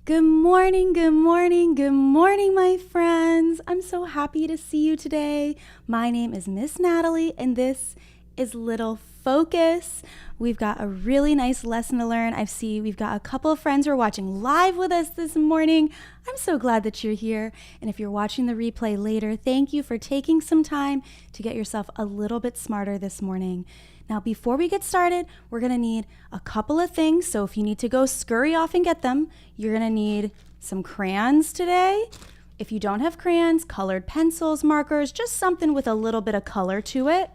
Good morning, good morning, good morning, my friends. I'm so happy to see you today. My name is Miss Natalie, and this is Little Focus. We've got a really nice lesson to learn. We've got a couple of friends who are watching live with us this morning. I'm so glad that you're here. And if you're watching the replay later, thank you for taking some time to get yourself a little bit smarter this morning. Now, before we get started, we're going to need a couple of things. So if you need to go scurry off and get them, you're going to need some crayons today. If you don't have crayons, colored pencils, markers, just something with a little bit of color to it.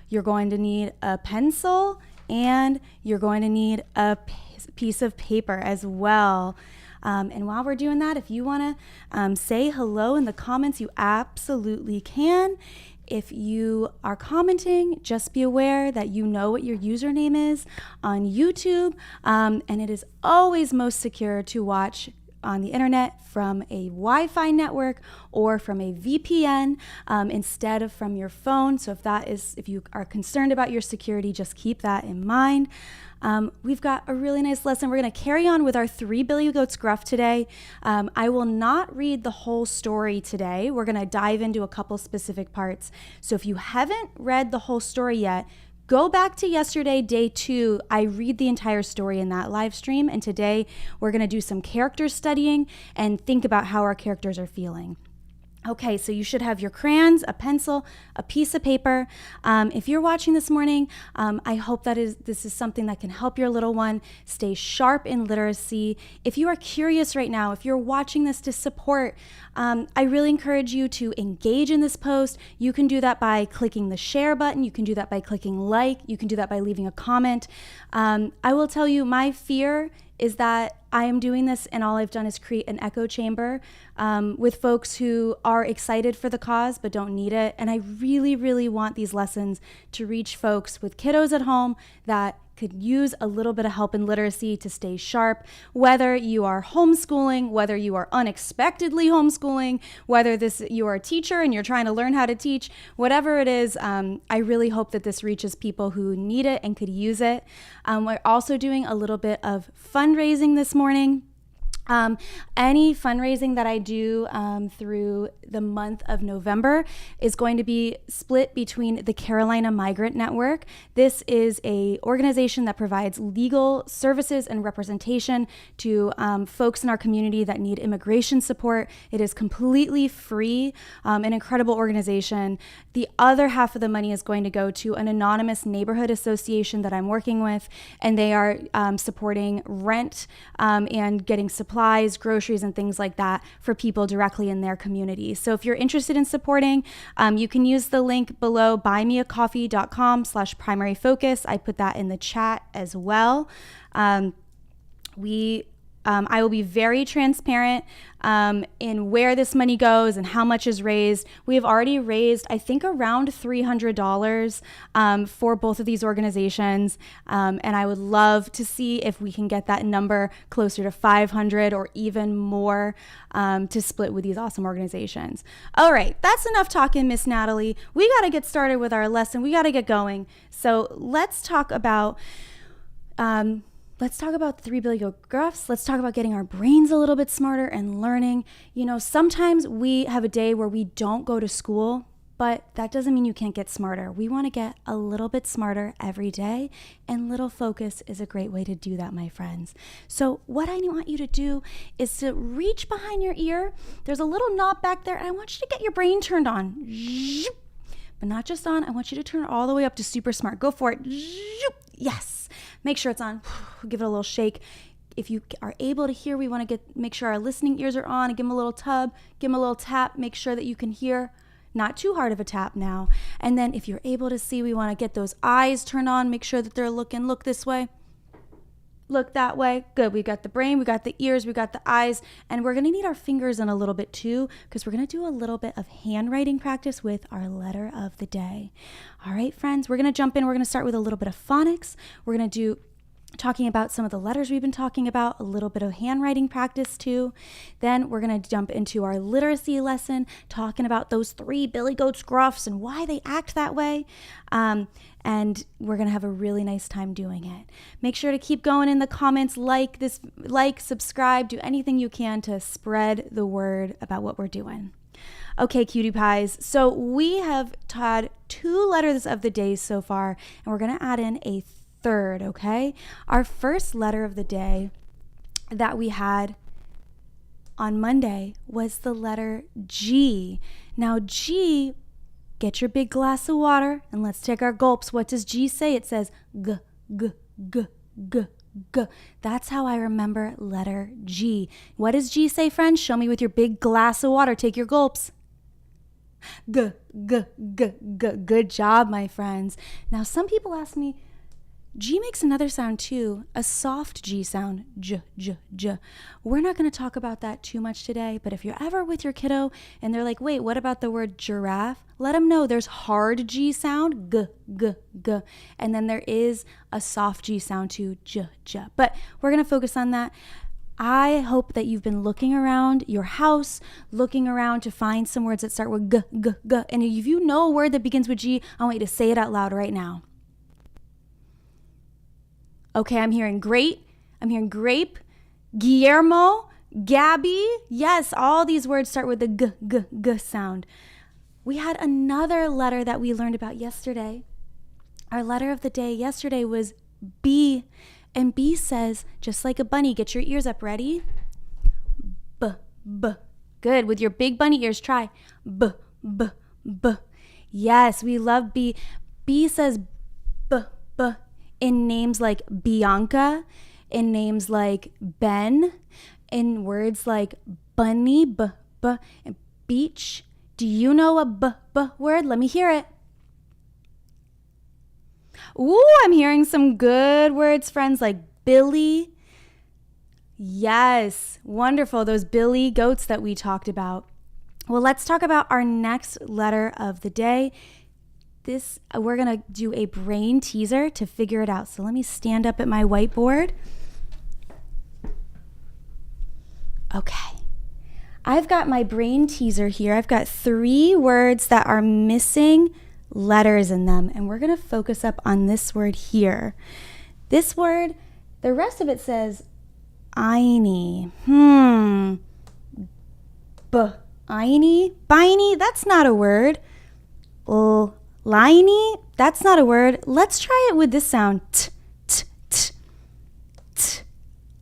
You're going to need a pencil and you're going to need a piece of paper as well. And while we're doing that, if you want to say hello in the comments, you absolutely can. If you are commenting, just be aware that you know what your username is on YouTube, and it is always most secure to watch on the internet from a Wi-Fi network or from a VPN instead of from your phone. So if you are concerned about your security, just keep that in mind. We've got a really nice lesson. We're going to carry on with our 3 Billy Goats Gruff today. I will not read the whole story today. We're going to dive into a couple specific parts. So if you haven't read the whole story yet, go back to yesterday, day 2. I read the entire story in that live stream. And today we're going to do some character studying and think about how our characters are feeling. Okay, so you should have your crayons, a pencil, a piece of paper. If you're watching this morning, I hope this is something that can help your little one stay sharp in literacy. If you are curious right now, if you're watching this to support, I really encourage you to engage in this post. You can do that by clicking the share button. You can do that by clicking like. You can do that by leaving a comment. I will tell you, my fear is that I am doing this and all I've done is create an echo chamber with folks who are excited for the cause but don't need it. And I really, really want these lessons to reach folks with kiddos at home that could use a little bit of help in literacy to stay sharp, whether you are homeschooling, whether you are unexpectedly homeschooling, whether you are a teacher and you're trying to learn how to teach, whatever it is. I really hope that this reaches people who need it and could use it. We're also doing a little bit of fundraising this morning. Any fundraising that I do through the month of November is going to be split between the Carolina Migrant Network. This is an organization that provides legal services and representation to folks in our community that need immigration support. It is completely free, an incredible organization. The other half of the money is going to go to an anonymous neighborhood association that I'm working with, and they are supporting rent and getting supplies, groceries, and things like that for people directly in their community. So if you're interested in supporting, you can use the link below, buymeacoffee.com/primaryfocus. I put that in the chat as well. I will be very transparent in where this money goes and how much is raised. We have already raised, I think, around $300 for both of these organizations. And I would love to see if we can get that number closer to 500 or even more to split with these awesome organizations. All right, that's enough talking, Miss Natalie. We got to get started with our lesson. We got to get going. So let's talk about the 3 Billy Goat Gruffs. Let's talk about getting our brains a little bit smarter and learning. You know, sometimes we have a day where we don't go to school, but that doesn't mean you can't get smarter. We want to get a little bit smarter every day, and Little Focus is a great way to do that, my friends. So what I want you to do is to reach behind your ear. There's a little knob back there, and I want you to get your brain turned on. But not just on, I want you to turn it all the way up to super smart. Go for it. Yes. Make sure it's on. Give it a little shake. If you are able to hear, we want to make sure our listening ears are on and give them a little tub, give them a little tap, make sure that you can hear. Not too hard of a tap now. And then if you're able to see, we want to get those eyes turned on, make sure that they're looking. Look this way. Look that way. Good. We got the brain, we got the ears, we got the eyes, and we're going to need our fingers in a little bit too, because we're going to do a little bit of handwriting practice with our letter of the day. All right, friends, we're going to jump in. We're going to start with a little bit of phonics. We're going to do talking about some of the letters we've been talking about, a little bit of handwriting practice too. Then we're going to jump into our literacy lesson, talking about those 3 Billy Goats Gruffs and why they act that way. And we're going to have a really nice time doing it. Make sure to keep going in the comments, like, subscribe, do anything you can to spread the word about what we're doing. Okay, cutie pies. So we have taught 2 letters of the day so far, and we're going to add in a third, okay? Our first letter of the day that we had on Monday was the letter G. Now, G, get your big glass of water and let's take our gulps. What does G say? It says G, G, G, G, G. That's how I remember letter G. What does G say, friends? Show me with your big glass of water. Take your gulps. G, G, G, G. Good job, my friends. Now, some people ask me, G makes another sound too, a soft G sound, J, J, J. We're not going to talk about that too much today, but if you're ever with your kiddo and they're like, wait, what about the word giraffe? Let them know there's hard G sound, G, G, G. And then there is a soft G sound too, J, J. But we're going to focus on that. I hope that you've been looking around your house, looking around to find some words that start with G, G, G. And if you know a word that begins with G, I want you to say it out loud right now. Okay, I'm hearing great. I'm hearing grape, Guillermo, Gabby. Yes, all these words start with the G, G, G sound. We had another letter that we learned about yesterday. Our letter of the day yesterday was B. And B says, just like a bunny, get your ears up, ready? B, B. Good, with your big bunny ears, try. B, B, B. Yes, we love B. B says B, B. In names like Bianca, in names like Ben, in words like bunny, b, b, and beach. Do you know a b, b word? Let me hear it. Ooh, I'm hearing some good words, friends, like Billy. Yes, wonderful, those Billy goats that we talked about. Well, let's talk about our next letter of the day. We're going to do a brain teaser to figure it out. So let me stand up at my whiteboard. Okay. I've got my brain teaser here. I've got 3 words that are missing letters in them. And we're going to focus up on this word here. This word, the rest of it says Einie. Einie? Biney? That's not a word. Liney? That's not a word. Let's try it with this sound. T, t, t, t.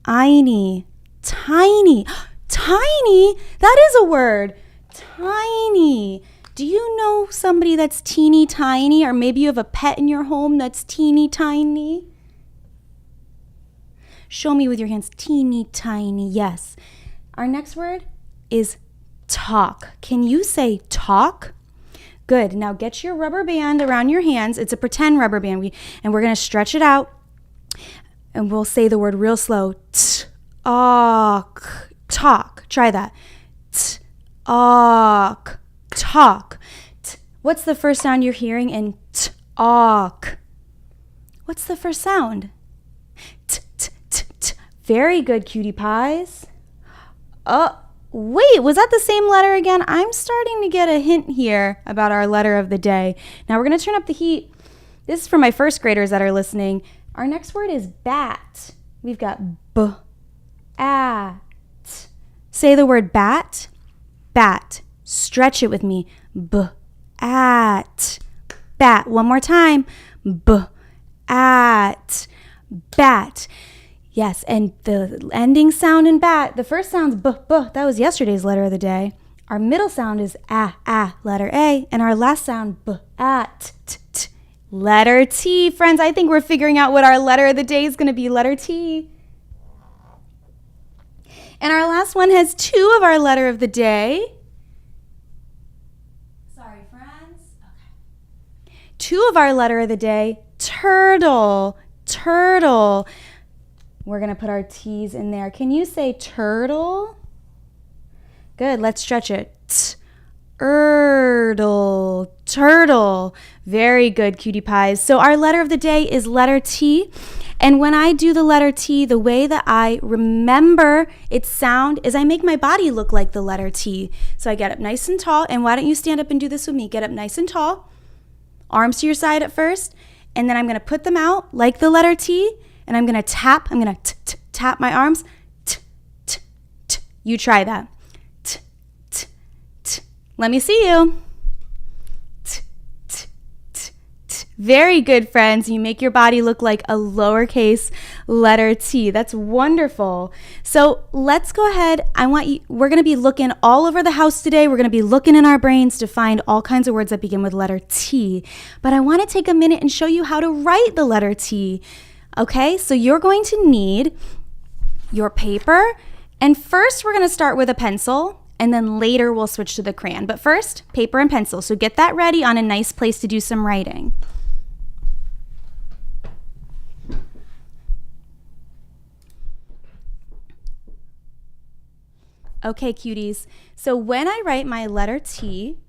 Einie. Tiny. Tiny? That is a word. Tiny. Do you know somebody that's teeny tiny? Or maybe you have a pet in your home that's teeny tiny? Show me with your hands. Teeny tiny. Yes. Our next word is talk. Can you say talk? Good. Now get your rubber band around your hands. It's a pretend rubber band. And we're going to stretch it out. And we'll say the word real slow. Talk. Talk. Try that. Talk. Talk. What's the first sound you're hearing in talk? What's the first sound? Very good, cutie pies. Wait, was that the same letter again? I'm starting to get a hint here about our letter of the day. Now we're going to turn up the heat. This is for my first graders that are listening. Our next word is bat. We've got at. Say the word bat. Bat. Stretch it with me. At. Bat. One more time. At. Bat. Yes, and the ending sound in bat, the first sound's b. That was yesterday's letter of the day. Our middle sound is letter A, and our last sound t. Letter T. Friends, I think we're figuring out what our letter of the day is going to be, letter T. And our last one has 2 of our letter of the day. Sorry, friends. Okay. 2 of our letter of the day, turtle. Turtle. We're going to put our T's in there. Can you say turtle? Good. Let's stretch it. Turtle. Very good, cutie pies. So our letter of the day is letter T. And when I do the letter T, the way that I remember its sound is I make my body look like the letter T. So I get up nice and tall, and why don't you stand up and do this with me? Get up nice and tall, arms to your side at first, and then I'm going to put them out like the letter T, and I'm going to tap. I'm going to tap my arms. You try that. Let me see you. Very good, friends. You make your body look like a lowercase letter T. That's wonderful. So let's go ahead. We're going to be looking all over the house today. We're going to be looking in our brains to find all kinds of words that begin with letter T. But I want to take a minute and show you how to write the letter T. Okay, so you're going to need your paper. And first, we're going to start with a pencil. And then later, we'll switch to the crayon. But first, paper and pencil. So get that ready on a nice place to do some writing. Okay, cuties. So when I write my letter T,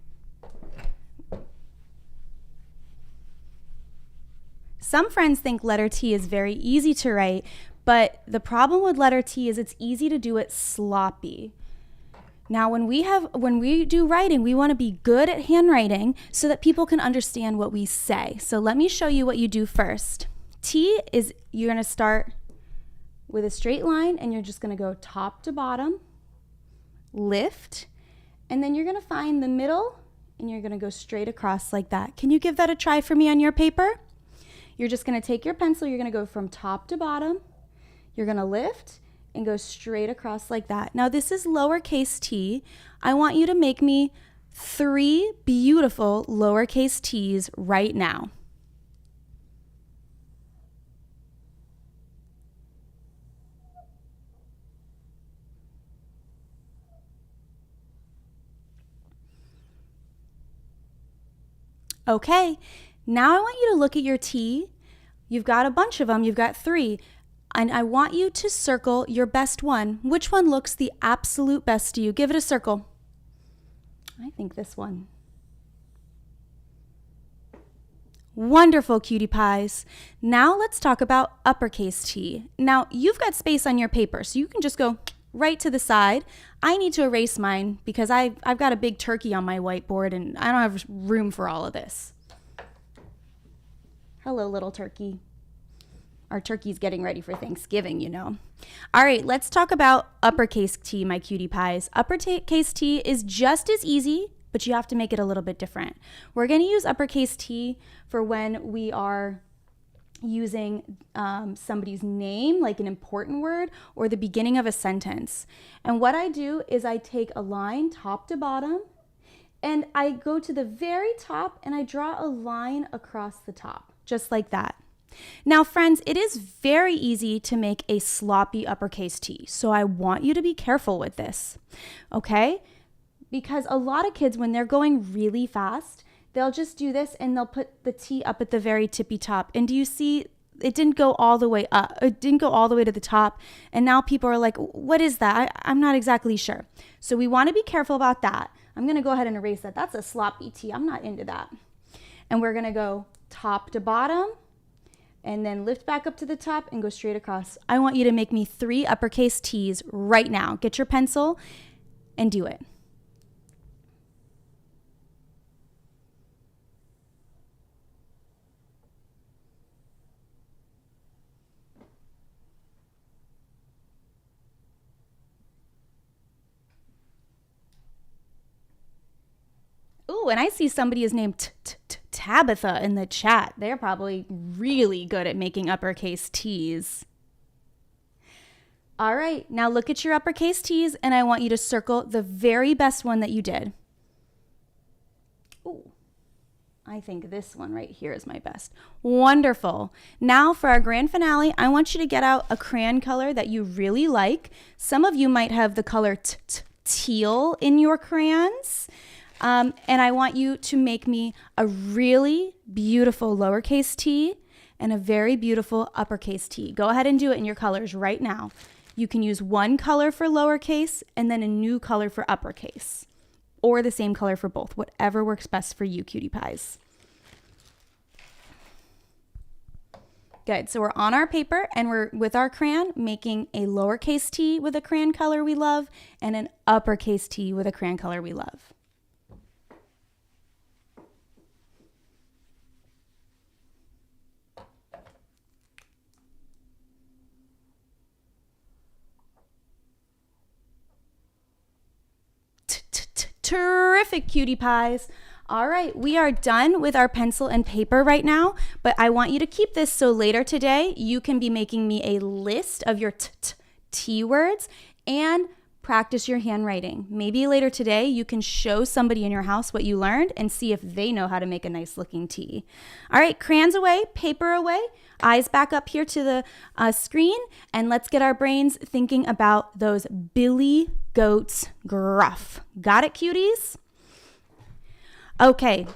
some friends think letter T is very easy to write, but the problem with letter T is it's easy to do it sloppy. Now, when we do writing, we want to be good at handwriting so that people can understand what we say. So let me show you what you do first. T is, you're going to start with a straight line, and you're just going to go top to bottom, lift, and then you're going to find the middle, and you're going to go straight across like that. Can you give that a try for me on your paper? You're just going to take your pencil, you're going to go from top to bottom, you're going to lift, and go straight across like that. Now this is lowercase t. I want you to make me 3 beautiful lowercase t's right now. Okay, now I want you to look at your T. You've got a bunch of them, you've got 3. And I want you to circle your best one. Which one looks the absolute best to you? Give it a circle. I think this one. Wonderful, cutie pies. Now let's talk about uppercase T. Now you've got space on your paper, so you can just go right to the side. I need to erase mine because I've got a big turkey on my whiteboard and I don't have room for all of this. Hello, little turkey. Our turkey's getting ready for Thanksgiving, you know. All right, let's talk about uppercase T, my cutie pies. Uppercase T is just as easy, but you have to make it a little bit different. We're going to use uppercase T for when we are using somebody's name, like an important word, or the beginning of a sentence. And what I do is I take a line top to bottom, and I go to the very top, and I draw a line across the top, just like that. Now, friends, it is very easy to make a sloppy uppercase T, so I want you to be careful with this, okay? Because a lot of kids, when they're going really fast, they'll just do this and they'll put the T up at the very tippy top. And do you see it didn't go all the way up? It didn't go all the way to the top. And now people are like, what is that? I'm not exactly sure. So we want to be careful about that. I'm going to go ahead and erase that. That's a sloppy T. I'm not into that. And we're going to go top to bottom and then lift back up to the top and go straight across. I want you to make me 3 uppercase T's right now. Get your pencil and do it. Ooh, and I see somebody is named Tabitha in the chat. They're probably really good at making uppercase T's. All right, now look at your uppercase T's, and I want you to circle the very best one that you did. Ooh, I think this one right here is my best. Wonderful. Now for our grand finale, I want you to get out a crayon color that you really like. Some of you might have the color teal in your crayons. And I want you to make me a really beautiful lowercase t and a very beautiful uppercase t. Go ahead and do it in your colors right now. You can use one color for lowercase and then a new color for uppercase, or the same color for both, whatever works best for you, cutie pies. good. So we're on our paper and we're with our crayon making a lowercase t with a crayon color we love and an uppercase t with a crayon color we love. Terrific, cutie pies. All right, we are done with our pencil and paper right now, but I want you to keep this so later today you can be making me a list of your T words and practice your handwriting. Maybe later today you can show somebody in your house what you learned and see if they know how to make a nice looking T. All right, crayons away, paper away, eyes back up here to the screen, and let's get our brains thinking about those Billy Goats Gruff. Got it, cuties? Okay,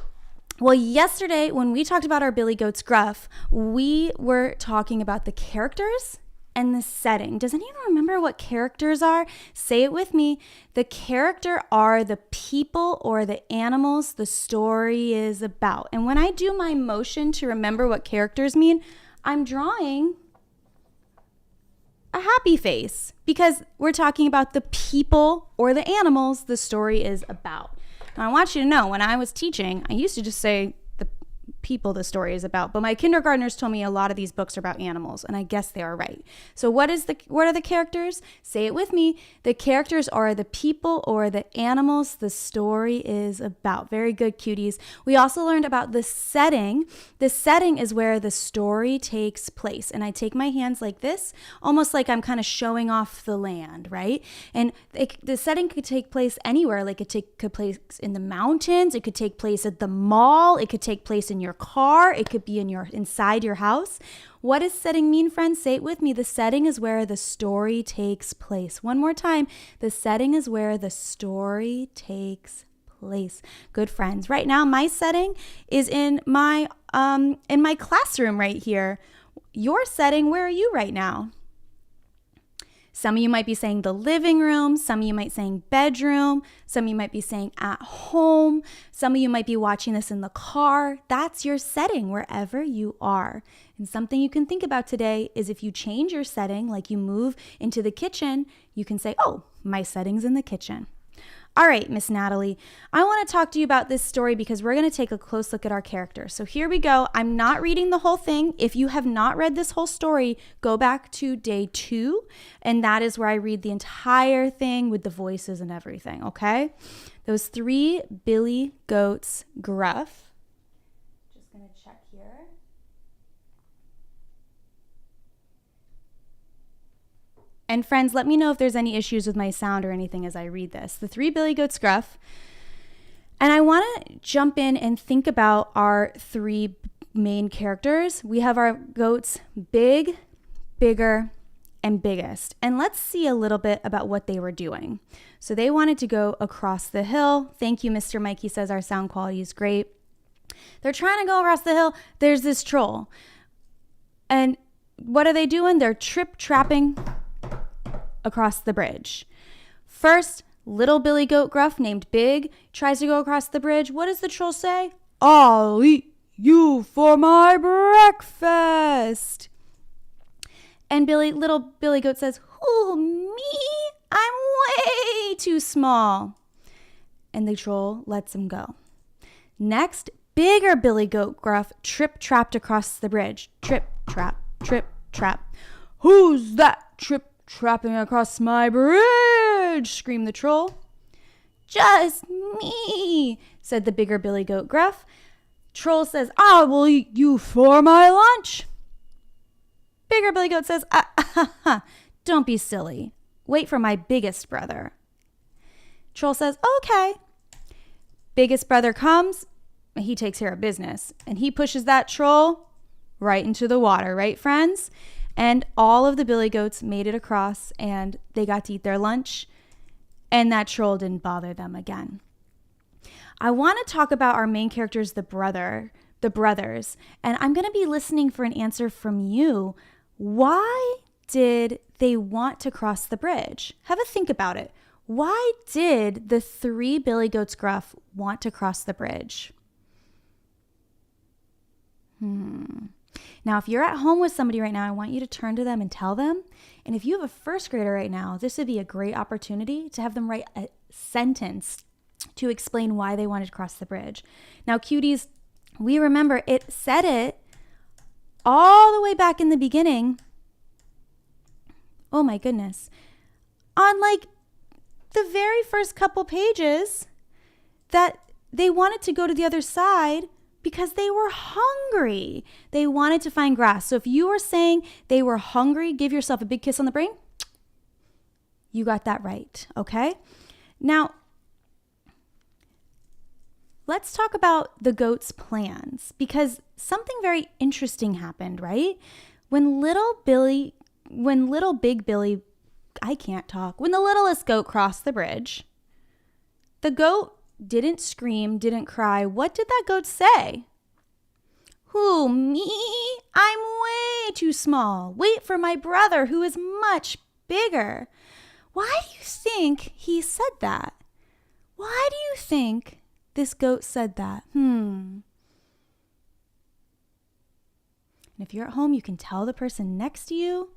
well, yesterday when we talked about our Billy Goats Gruff, we were talking about the characters and the setting. Does anyone remember what characters are? Say it with me. The character are the people or the animals the story is about. And when I do my motion to remember what characters mean, I'm drawing a happy face because we're talking about the people or the animals the story is about. Now, I want you to know, when I was teaching, I used to just say the people the story is about, but my kindergartners told me a lot of these books are about animals, and I guess they are right. So what are the characters? Say it with me. The characters are the people or the animals the story is about. Very good, cuties. We also learned about the setting. The setting is where the story takes place, and I take my hands like this, almost like I'm kind of showing off the land, right? And the setting could take place anywhere. Like could take place in the mountains. It could take place at the mall. It could take place in your car. It could be inside your house. What does setting mean, friends? Say it with me. The setting is where the story takes place. One more time. The setting is where the story takes place. Good, friends. Right now, my setting is in my classroom right here. Your setting, where are you right now? Some of you might be saying the living room. Some of you might be saying bedroom. Some of you might be saying at home. Some of you might be watching this in the car. That's your setting wherever you are. And something you can think about today is if you change your setting, like you move into the kitchen, you can say, oh, my setting's in the kitchen. All right, Miss Natalie, I want to talk to you about this story because we're going to take a close look at our characters. So here we go. I'm not reading the whole thing. If you have not read this whole story, go back to day 2, and that is where I read the entire thing with the voices and everything, okay? Those 3 Billy Goats Gruff. Just going to check here. And friends, let me know if there's any issues with my sound or anything as I read this. The 3 Billy Goats Gruff. And I want to jump in and think about our 3 main characters. We have our goats Big, Bigger, and Biggest. And let's see a little bit about what they were doing. So they wanted to go across the hill. Thank you, Mr. Mike. He says our sound quality is great. They're trying to go across the hill. There's this troll. And what are they doing? They're trip-trapping across the bridge. First, little Billy Goat Gruff named Big tries to go across the bridge. What does the troll say? I'll eat you for my breakfast. And little Billy Goat says, who, me? I'm way too small. And the troll lets him go. Next, bigger Billy Goat Gruff trip-trapped across the bridge. Trip-trap, trip-trap. Who's that trip-trapping across my bridge? Screamed the troll. Just me, said the bigger Billy Goat Gruff. Troll says, I will eat you for my lunch. Bigger Billy Goat says, don't be silly. Wait for my biggest brother. Troll says, okay. Biggest brother comes, he takes care of business, and he pushes that troll right into the water, right, friends? And all of the Billy Goats made it across, and they got to eat their lunch, and that troll didn't bother them again. I want to talk about our main characters, the brothers, and I'm going to be listening for an answer from you. Why did they want to cross the bridge? Have a think about it. Why did the 3 Billy Goats Gruff want to cross the bridge? Now, if you're at home with somebody right now, I want you to turn to them and tell them. And if you have a first grader right now, this would be a great opportunity to have them write a sentence to explain why they wanted to cross the bridge. Now, cuties, we remember it said it all the way back in the beginning. Oh my goodness. On like the very first couple pages that they wanted to go to the other side because they were hungry. They wanted to find grass. So if you were saying they were hungry, give yourself a big kiss on the brain. You got that right, okay? Now, let's talk about the goat's plans because something very interesting happened, right? When the littlest goat crossed the bridge, the goat didn't scream, didn't cry. What did that goat say? Who, me? I'm way too small. Wait for my brother who is much bigger. Why do you think he said that? Why do you think this goat said that? And if you're at home, you can tell the person next to you.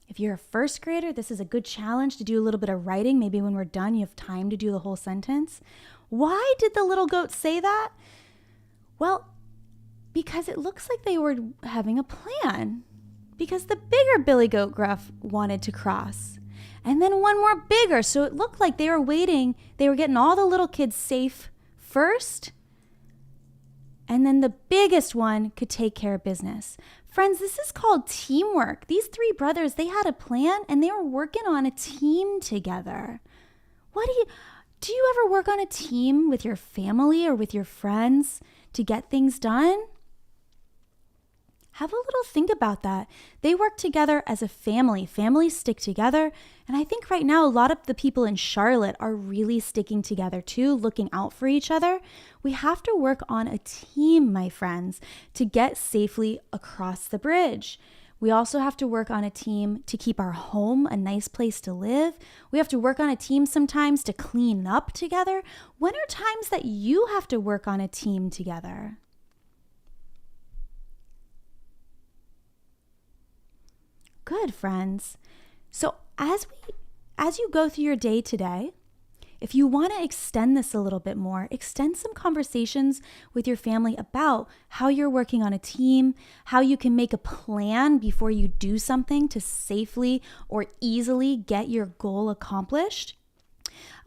If you're a first grader, this is a good challenge to do a little bit of writing. Maybe when we're done, you have time to do the whole sentence. Why did the little goat say that? Well, because it looks like they were having a plan. Because the bigger Billy Goat Gruff wanted to cross. And then one more bigger. So it looked like they were waiting. They were getting all the little kids safe first. And then the biggest one could take care of business. Friends, this is called teamwork. These three brothers, they had a plan and they were working on a team together. Do you ever work on a team with your family or with your friends to get things done? Have a little think about that. They work together as a family. Families stick together. And I think right now, a lot of the people in Charlotte are really sticking together too, looking out for each other. We have to work on a team, my friends, to get safely across the bridge. We also have to work on a team to keep our home a nice place to live. We have to work on a team sometimes to clean up together. When are times that you have to work on a team together? Good, friends. So as you go through your day today, if you want to extend this a little bit more, extend some conversations with your family about how you're working on a team, how you can make a plan before you do something to safely or easily get your goal accomplished.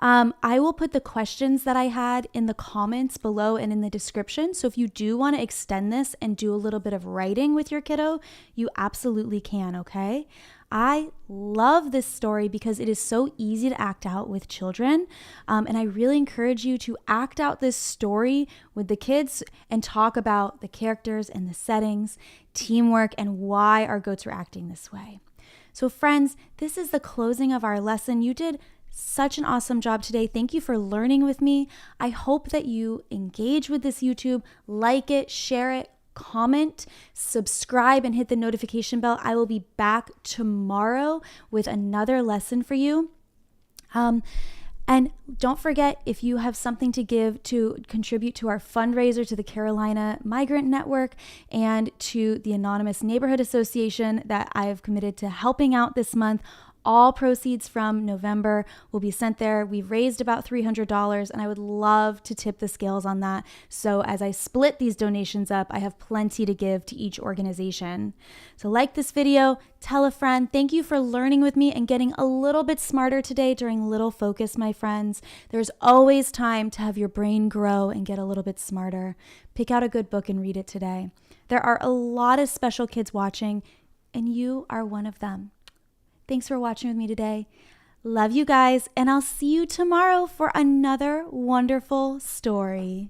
I will put the questions that I had in the comments below and in the description. So if you do want to extend this and do a little bit of writing with your kiddo, you absolutely can, okay? I love this story because it is so easy to act out with children. And I really encourage you to act out this story with the kids and talk about the characters and the settings, teamwork, and why our goats are acting this way. So friends, this is the closing of our lesson. You did such an awesome job today. Thank you for learning with me. I hope that you engage with this YouTube, like it, share it, comment, subscribe, and hit the notification bell. I will be back tomorrow with another lesson for you. And don't forget, if you have something to give to contribute to our fundraiser to the Carolina Migrant Network and to the Anonymous Neighborhood Association that I have committed to helping out this month, all proceeds from November will be sent there. We've raised about $300 and I would love to tip the scales on that. So as I split these donations up, I have plenty to give to each organization. So like this video, tell a friend. Thank you for learning with me and getting a little bit smarter today during Little Focus, my friends. There's always time to have your brain grow and get a little bit smarter. Pick out a good book and read it today. There are a lot of special kids watching and you are one of them. Thanks for watching with me today. Love you guys, and I'll see you tomorrow for another wonderful story.